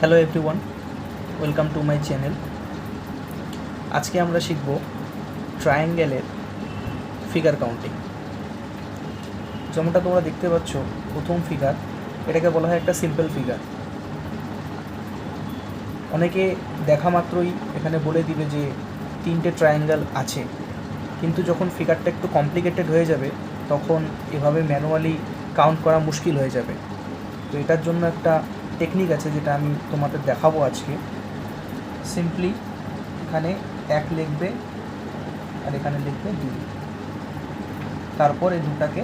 Hello everyone, welcome to my channel. আজকে আমরা শিখব ট্রায়াঙ্গেলের ফিগার কাউন্টিং। যেমনটা তোমরা দেখতে পাচ্ছ, প্রথম ফিগার, এটাকে বলা হয় একটা সিম্পল ফিগার। অনেকে দেখা মাত্রই এখানে বলে দিবে যে 3টে ট্রায়াঙ্গেল আছে, কিন্তু যখন ফিগারটা একটু কমপ্লিকেটেড হয়ে যাবে তখন এভাবে ম্যানুয়ালি কাউন্ট করা মুশকিল হয়ে যাবে। তো এটার জন্য একটা টেকনিক আছে যেটা আমি তোমাদের দেখাবো আজকে। সিম্পলি এখানে 1 লিখবে আর এখানে লিখবে 2, তারপর এই দুটাকে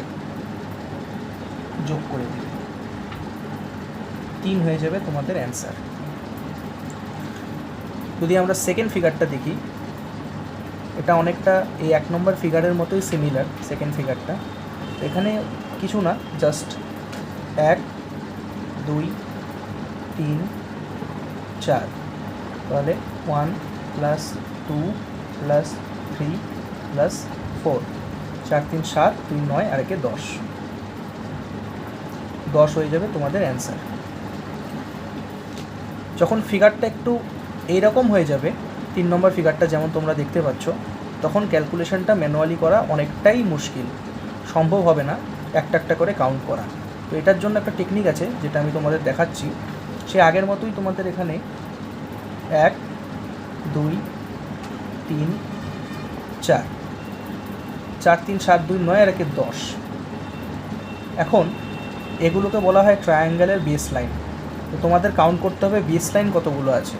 যোগ করে দিবে, 3 হয়ে যাবে তোমাদের অ্যান্সার। যদি আমরা সেকেন্ড ফিগারটা দেখি, এটা অনেকটা এই 1 নম্বর ফিগারের মতোই সিমিলার। সেকেন্ড ফিগারটা এখানে কিছু না, জাস্ট 1 2 3 4, তাহলে 1 + 2 + 3 + 4, 4 3 7 2 9 আর একে 10 হয়ে যাবে তোমাদের অ্যান্সার। যখন ফিগারটা একটু এইরকম হয়ে যাবে, 3 নম্বর ফিগারটা যেমন তোমরা দেখতে পাচ্ছ, তখন ক্যালকুলেশনটা ম্যানুয়ালি করা অনেকটাই মুশকিল, সম্ভব হবে না একটা একটা করে কাউন্ট করা। তো এটার জন্য একটা টেকনিক আছে যেটা আমি তোমাদের দেখাচ্ছি। সে আগের মতোই তোমাদের এখানে 1 2 3 4, 4 3 7 2 9 আর একে 10। এখন এগুলোকে বলা হয় ট্রায়াঙ্গেলের বেস লাইন। তো তোমাদের কাউন্ট করতে হবে বেস লাইন কতগুলো আছে।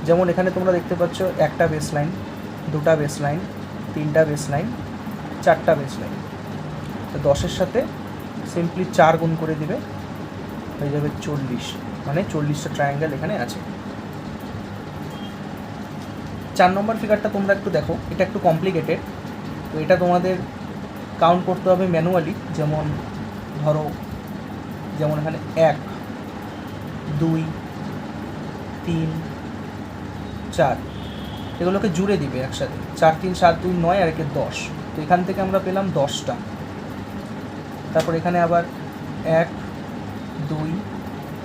যেমন এখানে তোমরা দেখতে পাচ্ছ 1টা বেস লাইন, 2টা বেস লাইন, 3টা বেস লাইন, 4টা বেস লাইন। তো 10-এর সাথে সিম্পলি 4 গুণ করে দিবে, হয়ে যাবে 40, মানে 40টা ট্রায়াঙ্গেল এখানে আছে। 4 নম্বর ফিগারটা তোমরা একটু দেখো, এটা একটু কমপ্লিকেটেড। তো এটা তোমাদের কাউন্ট করতে হবে ম্যানুয়ালি। যেমন ধরো, যেমন এখানে 1 2 3 4, এগুলোকে জুড়ে দিবে একসাথে, 4 3 7 2 9 আর একে 10। তো এখান থেকে আমরা পেলাম 10টা। তারপর এখানে আবার 1 2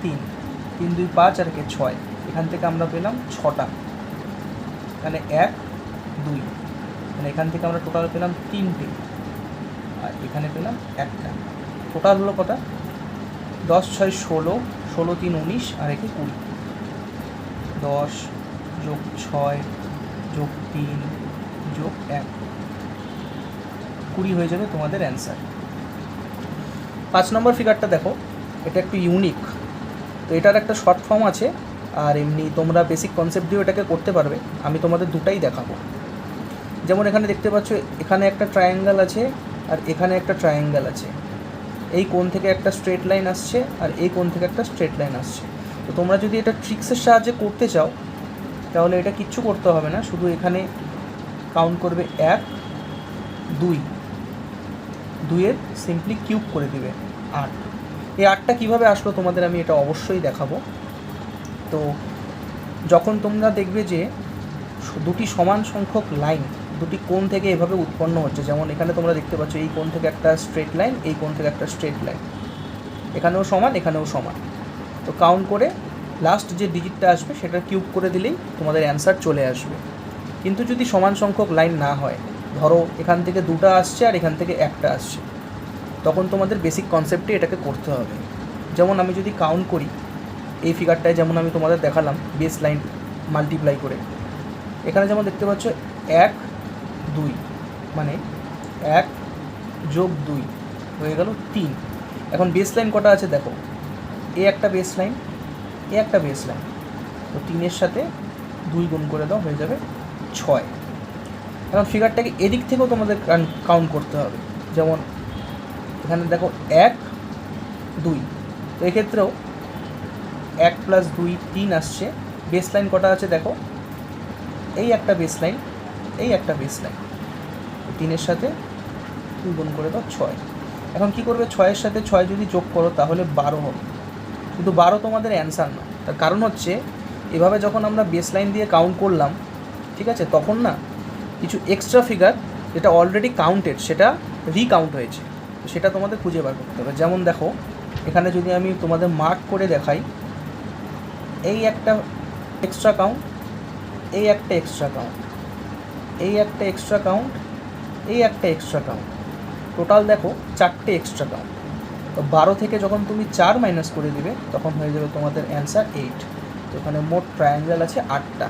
3, 3 2 5 আর একে 6, এখান থেকে আমরা পেলাম 6টা। এখানে 1 2, মানে এখান থেকে আমরা টোটাল পেলাম 3টে, আর এখানে পেলাম 1টা। টোটাল হলো কটা? 10 6 16, 16 3 19 আর একে 20। 10 যোগ 6 যোগ 3 যোগ 1, 20 হয়ে যাবে তোমাদের অ্যান্সার। 5 নম্বর ফিগারটা দেখো, এটা একটু ইউনিক। তো এটার একটা শর্ট ফর্ম আছে, আর এমনি তোমরা বেসিক কনসেপ্ট দিয়েও এটাকে করতে পারবে। আমি তোমাদের দুটাই দেখাবো। যেমন এখানে দেখতে পাচ্ছ, এখানে একটা ট্রায়াঙ্গেল আছে আর এখানে একটা ট্রায়াঙ্গেল আছে। এই কোণ থেকে একটা স্ট্রেট লাইন আসছে আর এই কোণ থেকে একটা স্ট্রেট লাইন আসছে। তো তোমরা যদি এটা ট্রিক্সের সাহায্যে করতে চাও, তাহলে এটা কিচ্ছু করতে হবে না, শুধু এখানে কাউন্ট করবে 1 2, 2-এর সিম্পলি কিউব করে দিবে 8। এই 8টা কীভাবে আসলো তোমাদের আমি এটা অবশ্যই দেখাবো। তো যখন তোমরা দেখবে যে দুটি সমান সংখ্যক লাইন দুটি কোণ থেকে এভাবে উৎপন্ন হচ্ছে, যেমন এখানে তোমরা দেখতে পাচ্ছ এই কোণ থেকে একটা স্ট্রেট লাইন, এই কোণ থেকে একটা স্ট্রেট লাইন, এখানেও সমান এখানেও সমান। তো কাউন্ট করে লাস্ট যে ডিজিটটা আসবে সেটা কিউব করে দিলেই তোমাদের অ্যান্সার চলে আসবে। কিন্তু যদি সমান সংখ্যক লাইন না হয়, ধরো এখান থেকে 2টা আসছে আর এখান থেকে 1টা আসছে, তখন তোমাদের বেসিক কনসেপ্টে এটাকে করতে হবে। যেমন আমি যদি কাউন্ট করি এই ফিগারটায়, যেমন আমি তোমাদের দেখালাম বেস লাইন মাল্টিপ্লাই করে, এখানে যেমন দেখতে পাচ্ছ 1 2, মানে 1 যোগ 2 হয়ে গেল 3। এখন বেস লাইন কটা আছে দেখো, এ একটা বেস লাইন, এ একটা বেস লাইন। তো 3-এর সাথে 2 গুণ করে দাও, হয়ে যাবে 6। এখন ফিগারটাকে এদিক থেকেও তোমাদের কাউন্ট করতে হবে। যেমন এখানে দেখো 1 2, তো এক্ষেত্রেও 1 + 2 3 আসছে। বেস লাইন কটা আছে দেখো, এই একটা বেস লাইন, এই একটা বেস লাইন। 3-এর সাথে 2 গুণ করে দাও 6। এখন কী করবে, 6-এর সাথে 6 যদি যোগ করো তাহলে 12 হবে। কিন্তু 12 তোমাদের অ্যান্সার না। তার কারণ হচ্ছে, এভাবে যখন আমরা বেস লাইন দিয়ে কাউন্ট করলাম, ঠিক আছে, তখন না কিছু এক্সট্রা ফিগার যেটা অলরেডি কাউন্টেড সেটা রিকাউন্ট হয়েছে। তো সেটা তোমাদের খুঁজে বার করতে হবে। যেমন দেখো, এখানে যদি আমি তোমাদের মার্ক করে দেখাই, এই একটা এক্সট্রা কাউন্ট, এই একটা এক্সট্রা কাউন্ট, এই একটা এক্সট্রা কাউন্ট, এই একটা এক্সট্রা কাউন্ট, টোটাল দেখো 4টে এক্সট্রা কাউন্ট। তো 12 থেকে যখন তুমি 4 মাইনাস করে দিবে তখন হয়ে যাবে তোমাদের অ্যান্সার 8। তো এখানে মোট ট্রায়াঙ্গেল আছে 8টা।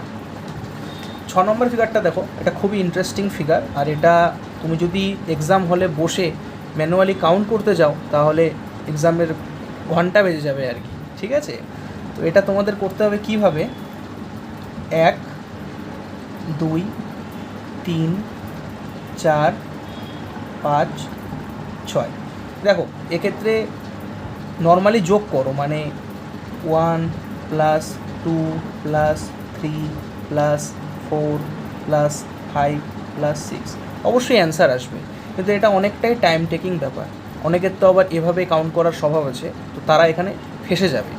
6 নম্বর ফিগারটা দেখো, এটা খুবই ইন্টারেস্টিং ফিগার, আর এটা তুমি যদি এক্সাম হলে বসে ম্যানুয়ালি কাউন্ট করতে যাও তাহলে এক্সামের ঘন্টা বেজে যাবে আর কি, ঠিক আছে। তো এটা তোমাদের করতে হবে কিভাবে, 1 2 3 4 5 6। দেখো এক্ষেত্রে নর্মালি যোগ করো, মানে 1 + 2 + 3 + 4 + 5 + 6, অবশ্যই অ্যান্সার আসবে। কিন্তু এটা অনেকটাই টাইম টেকিং ব্যাপার, অনেকের তো আবার এভাবে কাউন্ট করার স্বভাব আছে, তো তারা এখানে ফেসে যাবে।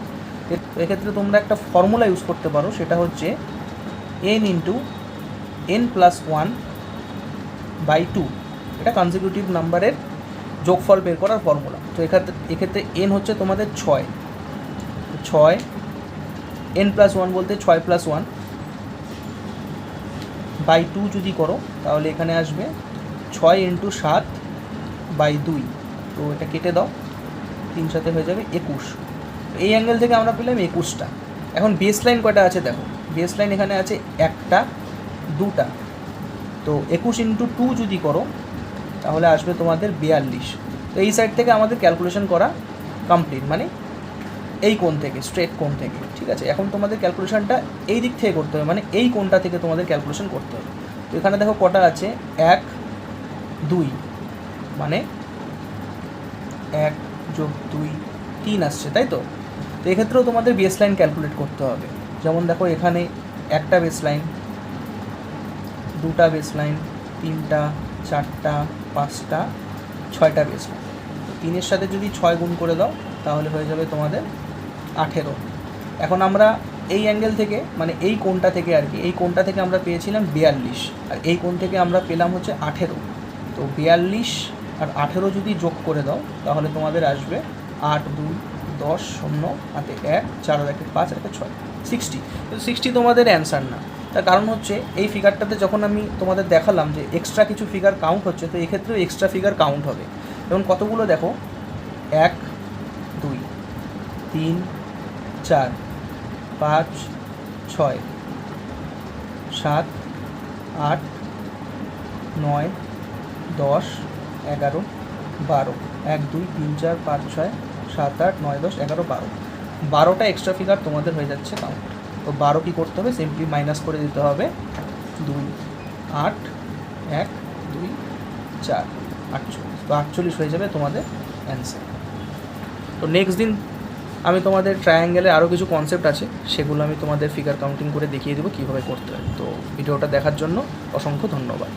এক্ষেত্রে তোমরা একটা ফর্মুলা ইউজ করতে পারো, সেটা হচ্ছে n × n + 1/2। এটা কনজিকিউটিভ নাম্বারের যোগফল বের করার ফর্মুলা। তো এক্ষেত্রে n হচ্ছে তোমাদের 6, n + 1 বলতে 6 + 1/2 যদি করো তাহলে এখানে আসবে 6 × 7/2। তো এটা কেটে দাও, 3 সাথে হয়ে যাবে 21। এই অ্যাঙ্গেল থেকে আমরা পেলাম 21টা। এখন বেস লাইন কয়টা আছে দেখো, বেস লাইন এখানে আছে 1টা 2টা। তো 21 × 2 যদি করো তাহলে আসবে তোমাদের 42। তো এই সাইড থেকে আমাদের ক্যালকুলেশন করা কমপ্লিট, মানে এই কোণ থেকে, স্ট্রেট কোণ থেকে, ঠিক আছে। এখন তোমাদের ক্যালকুলেশনটা এই দিক থেকে করতে হবে, মানে এই কোণটা থেকে তোমাদের ক্যালকুলেশন করতে হবে। তো এখানে দেখো কটা আছে, 1 2, মানে 1 + 2 3 আসছে, তাই তো। তো এক্ষেত্রেও তোমাদের বেস লাইন ক্যালকুলেট করতে হবে। যেমন দেখো এখানে 1টা বেস লাইন, 2টা বেস লাইন, 3টা 4টা 5টা 6টা বেস লাইন। তো 3-এর সাথে যদি 6 গুণ করে দাও তাহলে হয়ে যাবে তোমাদের 18। এখন আমরা এই অ্যাঙ্গেল থেকে, মানে এই কোণটা থেকে আর কি, এই কোণটা থেকে আমরা পেয়েছিলাম 42, আর এই কোণ থেকে আমরা পেলাম হচ্ছে 18। তো 42 আর 18 যদি যোগ করে দাও তাহলে তোমাদের আসবে 8 2 10 0 হাতে 1 4 আর 1 5 আর 1 6, 60। কিন্তু 60 তোমাদের অ্যান্সার না। তার কারণ হচ্ছে এই ফিগারটাতে যখন আমি তোমাদের দেখালাম যে এক্সট্রা কিছু ফিগার কাউন্ট হচ্ছে, তো এক্ষেত্রেও এক্সট্রা ফিগার কাউন্ট হবে। যেমন কতগুলো দেখো, 1 2 3 4 5 6 7 8 9 10 11 12, 1 2 3 4 5 6 7 8 9 10 11 12, 12টা এক্সট্রা ফিগার তোমাদের হয়ে যাচ্ছে কাউন্ট। তো 12 কী করতে হবে, সিম্পলি মাইনাস করে দিতে হবে 2 8 1 2 4 48। তো 48 হয়ে যাবে তোমাদের অ্যান্সার। তো নেক্সট দিন আমি তোমাদের ট্রায়াঙ্গেলে আরও কিছু কনসেপ্ট আছে, সেগুলো আমি তোমাদের ফিগার কাউন্টিং করে দেখিয়ে দেবো কীভাবে করতে হয়। তো ভিডিওটা দেখার জন্য অসংখ্য ধন্যবাদ।